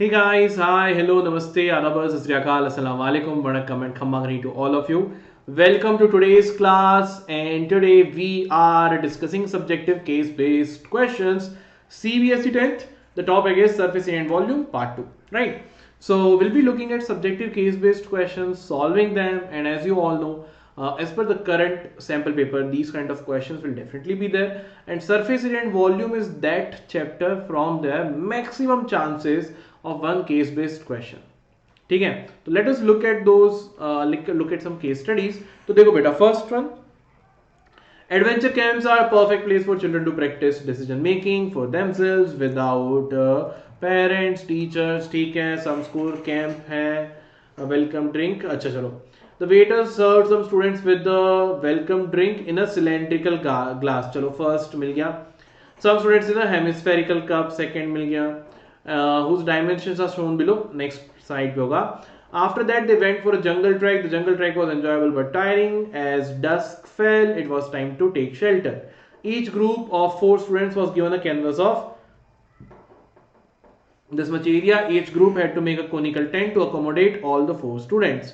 Hey guys, hi, hello, namaste, adabas, asriyakal, assalamu alaikum, vanakkam and khammagani to all of you. Welcome to today's class, and today we are discussing subjective case-based questions, CBSE 10th. The topic is surface area and volume part 2, right? So we'll be looking at subjective case-based questions, solving them, and as you all know, as per the current sample paper, these kind of questions will definitely be there. And surface area and volume is that chapter from the maximum chances of one case based question. ठीक है, तो let us look at those look at some case studies. तो देखो बेटा, first one, adventure camps are a perfect place for children to practice decision making for themselves without parents, teachers. ठीक है, some school camp है, welcome drink. अच्छा चलो, the waiter served some students with the welcome drink in a cylindrical glass. चलो, first मिल गया. Some students in a hemispherical cup, second मिल गया. Whose dimensions are shown below. Next slide पे होगा. After that they went for a jungle trek. The jungle trek was enjoyable but tiring. As dusk fell, it was time to take shelter. Each group of 4 students was given a canvas of this much area. Each group had to make a conical tent to accommodate all the 4 students.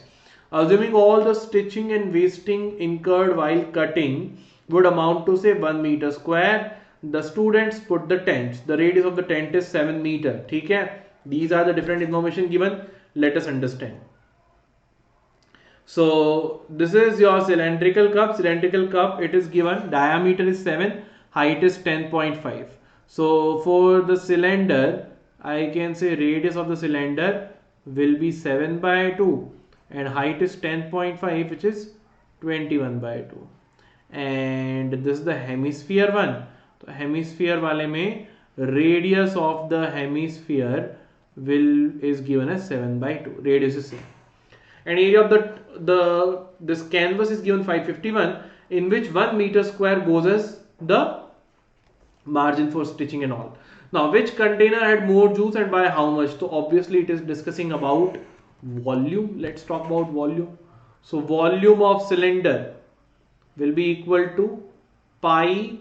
Assuming all the stitching and wasting incurred while cutting would amount to say 1 meter square, the students put the tent. The radius of the tent is 7 meter. ठीक है, these are the different information given. Let us understand. So this is your cylindrical cup. Cylindrical cup, it is given diameter is 7, height is 10.5. So for the cylinder, I can say radius of the cylinder will be 7 by 2 and height is 10.5, which is 21 by 2. And this is the hemisphere one. तो hemisphere वाले में radius of the hemisphere will is given as 7 by 2. Radius is same. And area of this canvas is given 551, in which 1 meter square goes as the margin for stitching and all. Now, which container had more juice and by how much? So obviously it is discussing about volume. Let's talk about volume. So volume of cylinder will be equal to pi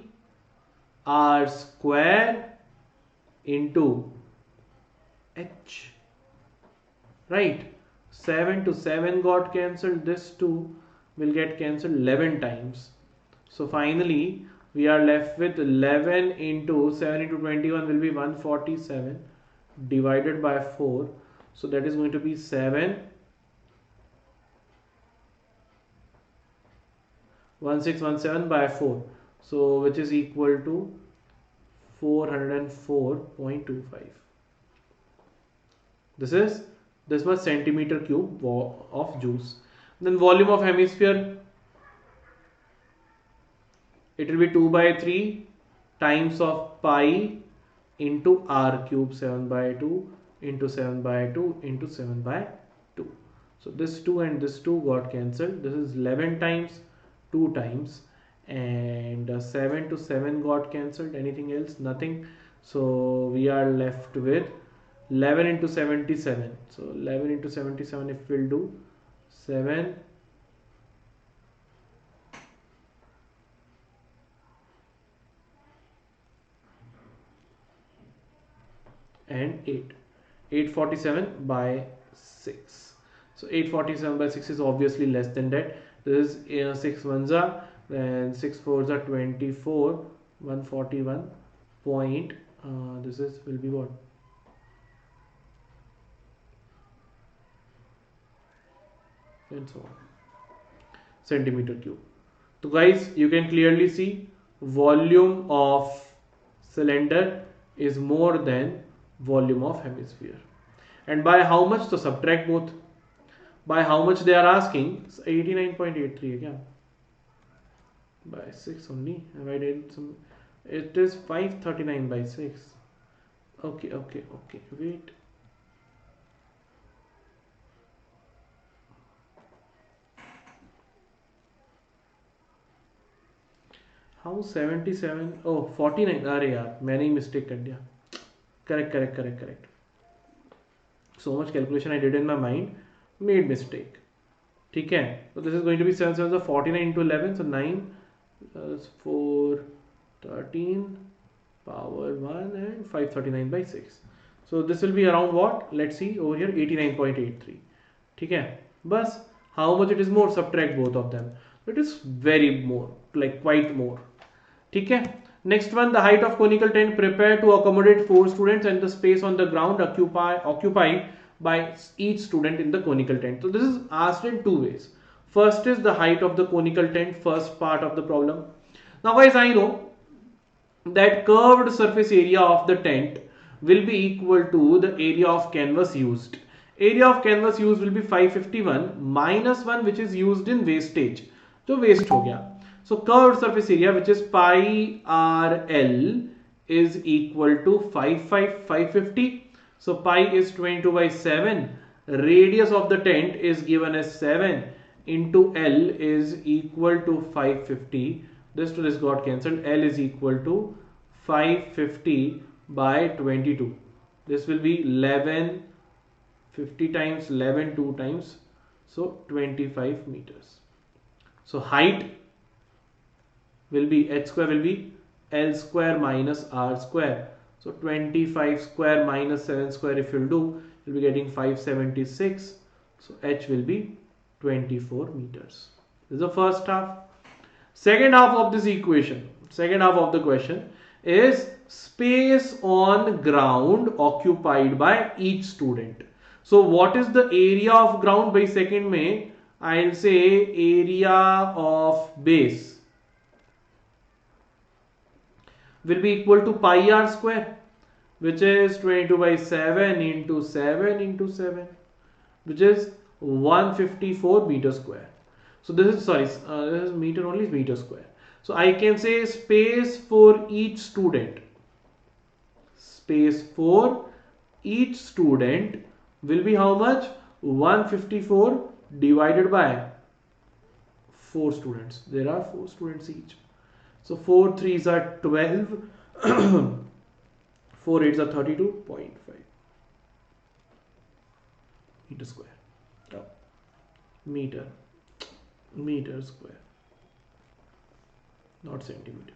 r square into h, right? 7 to 7 got cancelled. This 2 will get cancelled 11 times. So finally we are left with 11 into 7 into 21 will be 147 divided by 4. So that is going to be 7 1617 by 4. So which is equal to 404.25. This much centimeter cube of juice. Then volume of hemisphere, it will be 2 by 3 times of pi into r cube, 7 by 2 into 7 by 2 into 7 by 2. So this 2 and this 2 got cancelled. This is 11 times, 2 times, and 7 to 7 got cancelled. Anything else? Nothing. So we are left with 11 into 77. So 11 into 77, if we'll do 7 and 8, 847 by 6. So 847 by 6 is obviously less than that. This is 6 ones are, and 6 fours are 24, 141 point, this is will be what, and so on, centimeter cube. So guys, you can clearly see volume of cylinder is more than volume of hemisphere. And by how much? So subtract both. By how much they are asking? 89.83 again. By 6 only. Have I did some? It is 539 by 6. Okay. Wait. How 77? Oh, 49. अरे यार, मैंने ही mistake कर दिया. Correct. So much calculation I did in my mind, made mistake. ठीक है. So this is going to be 7 7 49 into 11. So 9 4 13 power 1 and 539 by 6. So this will be around what? Let's see over here 89.83. Okay, bus how much it is more? Subtract both of them. It is very more, like quite more. Okay. Next one, the height of conical tent prepared to accommodate 4 students and the space on the ground occupied by each student in the conical tent. So this is asked in two ways. First is the height of the conical tent, first part of the problem. Now guys, I know that curved surface area of the tent will be equal to the area of canvas used. Area of canvas used will be 551 minus 1 which is used in wastage. So waste हो गया. So curved surface area which is pi RL is equal to 550. So pi is 22/7. Radius of the tent is given as 7 into L is equal to 550. This to this got cancelled. L is equal to 550 by 22. This will be 11, 50 times 11, 2 times. So 25 meters. So height will be h square will be L square minus R square. So 25 square minus 7 square if you'll do, you'll be getting 576. So h will be 24 meters. This is the first half. Second half of this equation, second half of the question is space on ground occupied by each student. So what is the area of ground? By second में I'll say area of base will be equal to pi r square, which is 22/7 into 7 into 7, which is 154 meter square. So this is this is meter only, meter square. So I can say space for each student, space for each student will be how much? 154 divided by 4 students. There are 4 students each. So 4 3s are 12, 4 8s are 32.5 meter square. Oh, meter square, not centimeter.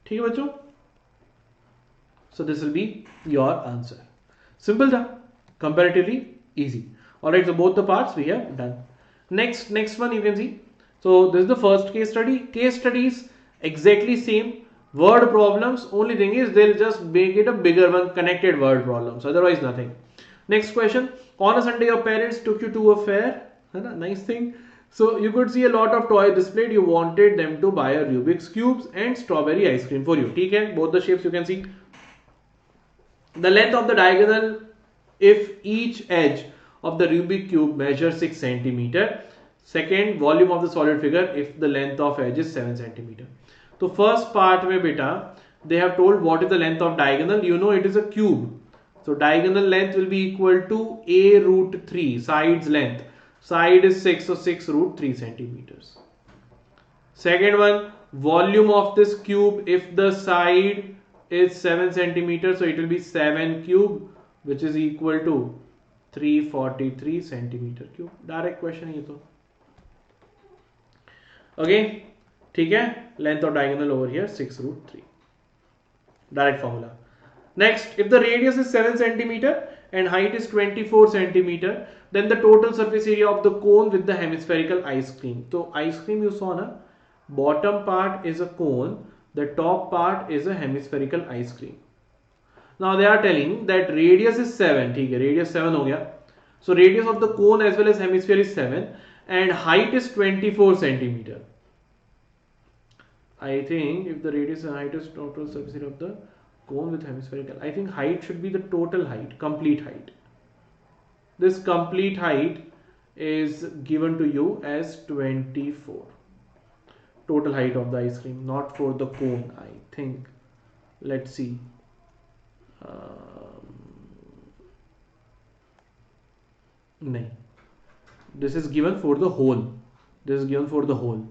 ठीक है बच्चों? So this will be your answer. Simple था, comparatively easy. Alright, so both the parts we have done. Next one you can see. So this is the first case study. Case studies exactly same. Word problems, only thing is they'll just make it a bigger one, connected word problems. Otherwise nothing. Next question. On a Sunday your parents took you to a fair. Nice thing. So you could see a lot of toys displayed. You wanted them to buy a Rubik's cubes and strawberry ice cream for you. Okay? Both the shapes you can see. The length of the diagonal if each edge of the Rubik's cube measures 6 centimeter. Second, volume of the solid figure if the length of edge is 7 centimeter. So first part mein beta, they have told what is the length of diagonal. You know it is a cube. So diagonal length will be equal to a root 3, side's length. Side is 6, so 6 root 3 centimeters. Second one, volume of this cube if the side is 7 centimeters, so it will be 7 cube, which is equal to 343 centimeter cube. Direct question है ये तो. Okay, ठीक है. Length of diagonal over here 6 root 3. Direct formula. Next, if the radius is 7 centimeter and height is 24 centimeter, then the total surface area of the cone with the hemispherical ice cream. So ice cream you saw na, bottom part is a cone, the top part is a hemispherical ice cream. Now they are telling that radius is 7. ठीक है, radius 7 हो गया. So radius of the cone as well as hemisphere is 7 and height is 24 centimeter. I think if the radius and height is total surface area of the cone with hemispherical, I think height should be the total height, complete height. This complete height is given to you as 24. Total height of the ice cream, not for the cone, I think. Let's see. No, this is given for the whole. This is given for the whole.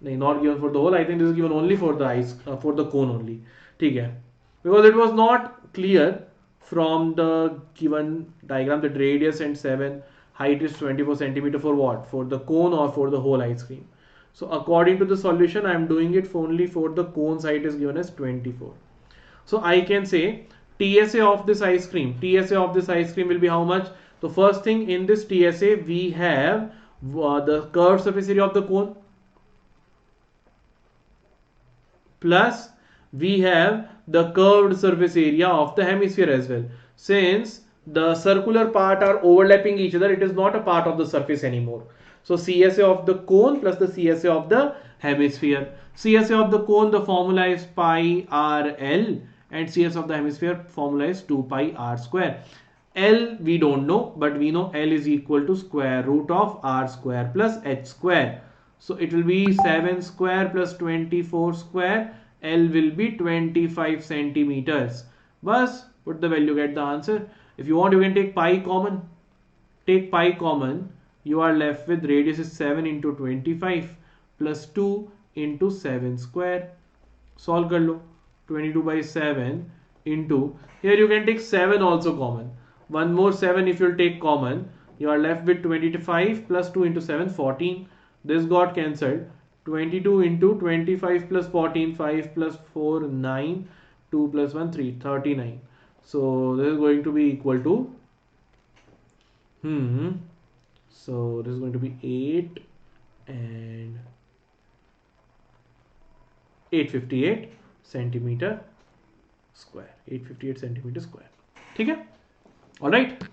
No, not given for the whole. I think this is given only for the ice, for the cone only. ठीक है? Because it was not clear from the given diagram that radius and 7, height is 24 centimeter for what? For the cone or for the whole ice cream. So according to the solution, I am doing it only for the cone's height is given as 24. So I can say TSA of this ice cream. TSA of this ice cream will be how much? So first thing, in this TSA we have the curved surface area of the cone, plus we have the curved surface area of the hemisphere as well. Since the circular part are overlapping each other, it is not a part of the surface anymore. So CSA of the cone plus the CSA of the hemisphere. CSA of the cone, the formula is pi r L, and CS of the hemisphere formula is 2 pi r square. L we don't know, but we know L is equal to square root of r square plus h square. So it will be 7 square plus 24 square. L will be 25 centimeters. Bas, put the value, get the answer. If you want, you can take pi common. Take pi common. You are left with radius is 7 into 25 plus 2 into 7 square. Solve kar lo. 22 by 7 into, here you can take 7 also common. One more 7 if you will take common. You are left with 25 plus 2 into 7, 14. This got cancelled. 22 into 25 plus 14, 5 plus 4, 9, 2 plus 1, 3, 39. So this is going to be equal to, so this is going to be 8 and 858 centimeter square. 858 centimeter square. ठीक है? Alright.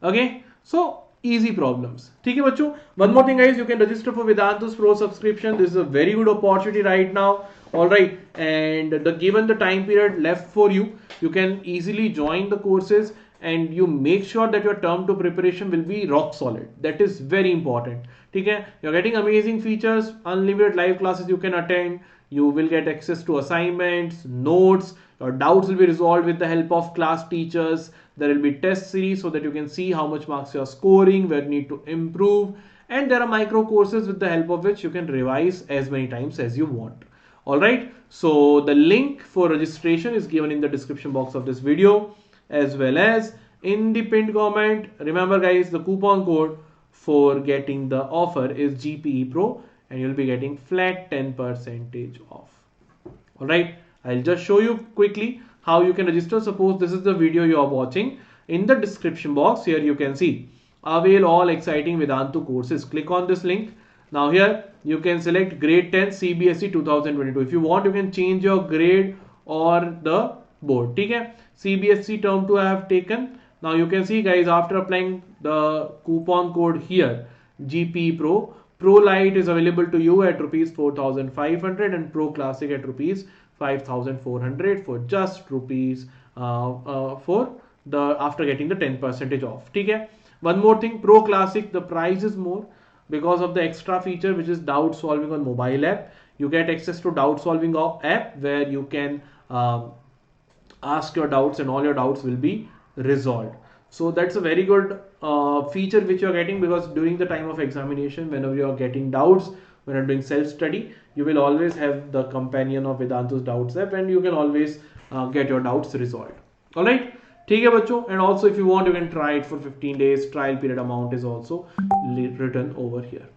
Okay. So easy problems. ठीक है बच्चों. One more thing guys, you can register for Vedantu's Pro subscription. This is a very good opportunity right now. Alright. And given the time period left for you, you can easily join the courses, and you make sure that your term 2 preparation will be rock solid. That is very important. ठीक है? You're getting amazing features, unlimited live classes you can attend. You will get access to assignments, notes. Your doubts will be resolved with the help of class teachers. There will be test series so that you can see how much marks you are scoring, where you need to improve. And there are micro courses with the help of which you can revise as many times as you want. Alright, so the link for registration is given in the description box of this video, as well as in the pinned comment. Remember guys, the coupon code for getting the offer is GPE Pro, and you'll be getting flat 10% off. Alright, I'll just show you quickly how you can register. Suppose this is the video you are watching. In the description box here you can see avail all exciting Vedantu courses. Click on this link. Now here you can select grade 10 CBSE 2022. If you want, you can change your grade or the board. Okay? CBSE term 2 I have taken. Now you can see guys, after applying the coupon code here, GP Pro, Pro Lite is available to you at rupees 4,500 and Pro Classic at rupees 5,400 for just rupees for the after getting the 10% off. Okay? One more thing, Pro Classic, the price is more because of the extra feature which is doubt solving on mobile app. You get access to doubt solving app where you can ask your doubts and all your doubts will be resolved. So that's a very good feature which you are getting, because during the time of examination, whenever you are getting doubts, when you're doing self-study, you will always have the companion of Vedantu's doubts app, and you can always get your doubts resolved. Alright, ठीक है बच्चों. And also if you want, you can try it for 15 days. Trial period amount is also written over here.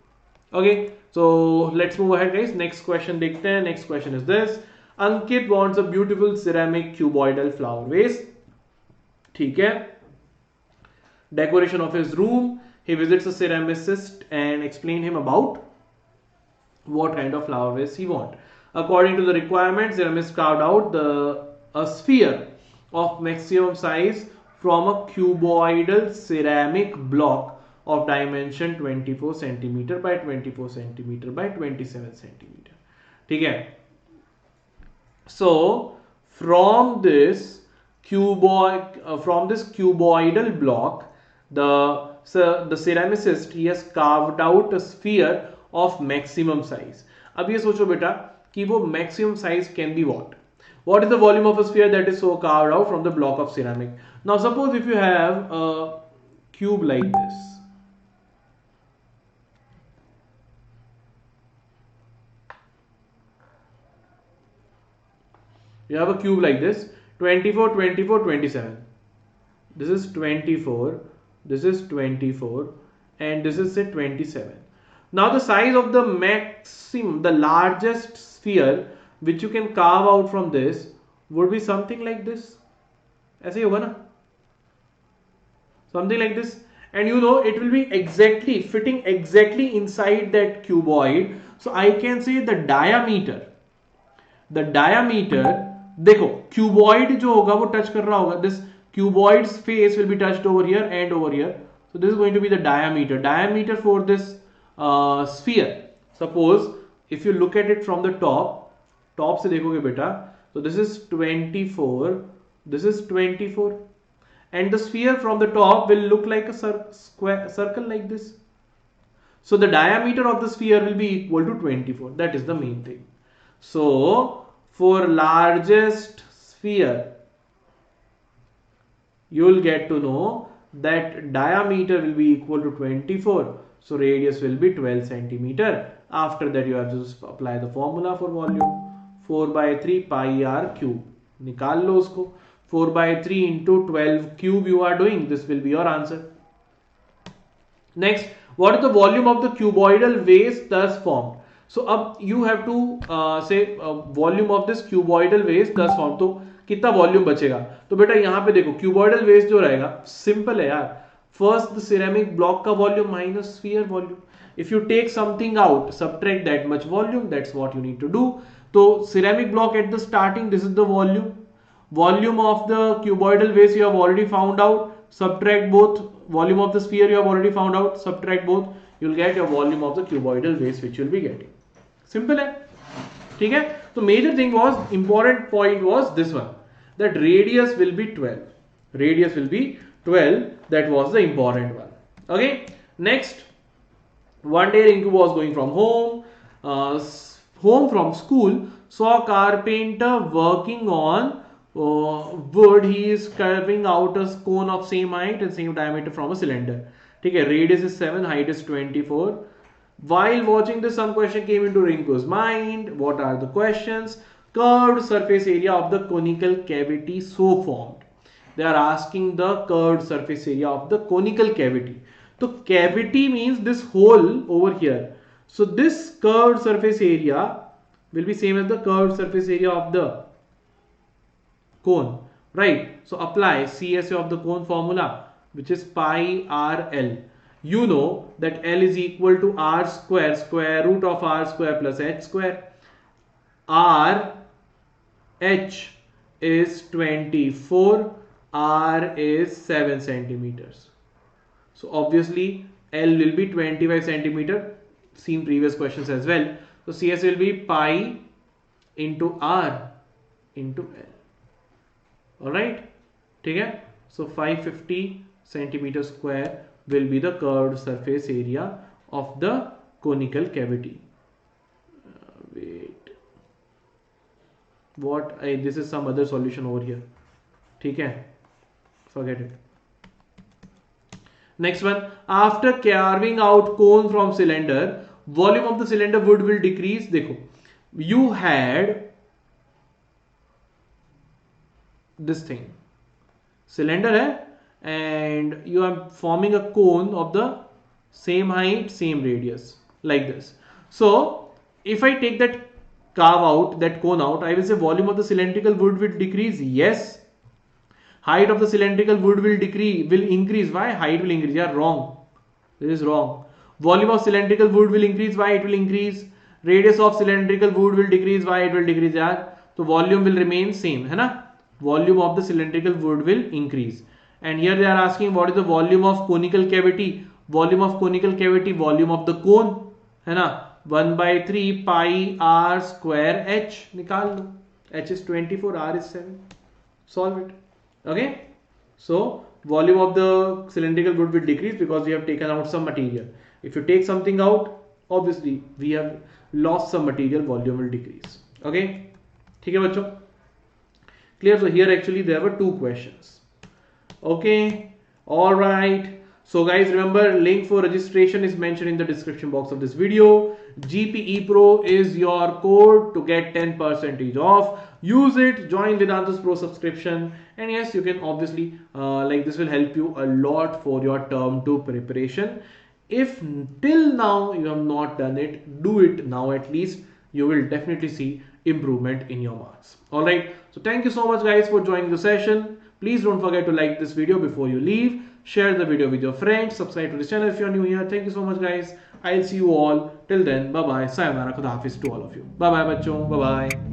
Okay, so let's move ahead guys. Next question देखते हैं. Next question is this. Ankit wants a beautiful ceramic cuboidal flower vase. ठीक है. Decoration of his room. He visits a ceramicist and explain him about what kind of flower vase he want. According to the requirements, ceramist carved out a sphere of maximum size from a cuboidal ceramic block of dimension 24 centimeter by 24 centimeter by 27 centimeter. ठीक है. So from this cuboidal block, the ceramicist, he has carved out a sphere of maximum size. अब ये सोचो बेटा कि वो maximum size can be what? What is the volume of a sphere that is so carved out from the block of ceramic? Now suppose if you have a cube like this. You have a cube like this, 24, 24, 27. This is 24, this is 24, and this is say 27. Now the size of the maximum, the largest sphere which you can carve out from this would be something like this. ऐसे ही होगा ना, something like this. And you know it will be exactly fitting exactly inside that cuboid. So I can say the diameter देखो cuboid जो होगा वो touch कर रहा होगा, this cuboid's face will be touched over here and over here. So this is going to be the diameter for this sphere. Suppose if you look at it from the top से देखोगे बेटा, so this is 24, this is 24, and the sphere from the top will look like a circle like this. So the diameter of the sphere will be equal to 24. That is the main thing. So for largest sphere, you will get to know that diameter will be equal to 24. So radius will be 12 centimeter. After that you have to just apply the formula for volume. 4 by 3 pi r cube. निकाल लो उसको. 4 by 3 into 12 cube you are doing. This will be your answer. Next, what is the volume of the cuboidal vase thus formed? So अब you have to say volume of this cuboidal vase thus formed. तो कितना volume बचेगा? तो बेटा यहाँ पे देखो cuboidal vase जो रहेगा सिंपल है यार. First the ceramic block का volume minus sphere volume. If you take something out, subtract that much volume. That's what you need to do. तो ceramic block at the starting, this is the volume. Volume of the cuboidal vase you have already found out. Subtract both. Volume of the sphere you have already found out. Subtract both. You will get your volume of the cuboidal vase which you will be getting. Simple है, ठीक है. तो major thing was, important point was this one, that radius will be 12. Radius will be 12. That was the important one. Okay. Next, one day Rinku was going from home from school, saw a carpenter working on wood. He is carving out a cone of same height and same diameter from a cylinder. ठीक है. Radius is 7, height is 24. While watching this, some question came into Rinku's mind. What are the questions? Curved surface area of the conical cavity so formed. They are asking the curved surface area of the conical cavity. So cavity means this hole over here. So this curved surface area will be same as the curved surface area of the cone, right? So apply CSA of the cone formula, which is pi r L. You know that L is equal to r square, square root of r square plus h square. R h is 24, r is 7 centimeters. So obviously L will be 25 centimeter, seen previous questions as well. So CS will be pi into r into L. Alright, ठीक है. So 550 centimeter square will be the curved surface area of the conical cavity. Wait, what? This is some other solution over here. ठीक है, forget it. Next one, after carving out cone from cylinder, volume of the cylinder wood will decrease. देखो, you had this thing, cylinder है, and you are forming a cone of the same height, same radius, like this. So if I take that carve out, that cone out, I will say volume of the cylindrical wood will decrease. Yes. Height of the cylindrical wood will increase. Why? Height will increase. Yeah, wrong. This is wrong. Volume of cylindrical wood will increase. Why? It will increase. Radius of cylindrical wood will decrease. Why? It will decrease. Yeah. So volume will remain same. है ना? Volume of the cylindrical wood will increase. And here they are asking what is the volume of conical cavity. Volume of conical cavity, volume of the cone. है ना? 1 by 3 pi r square h. निकाल लो. H is 24, r is 7. Solve it. Okay, so volume of the cylindrical wood will decrease because we have taken out some material. If you take something out, obviously we have lost some material, volume will decrease. Okay, ठीक है बच्चों? Clear? So here actually there were two questions. Okay, all right. So guys, remember, link for registration is mentioned in the description box of this video. GPE Pro is your code to get 10% off. Use it, join Vedantu's Pro subscription, and yes, you can obviously like this will help you a lot for your term 2 preparation. If till now you have not done it, do it now at least. You will definitely see improvement in your marks. All right. So thank you so much guys for joining the session. Please don't forget to like this video before you leave. Share the video with your friends. Subscribe to this channel if you're new here. Thank you so much, guys. I'll see you all. Till then, bye bye. Sayonara. Khuda Hafiz to all of you. Bye bye, bachon. Bye bye.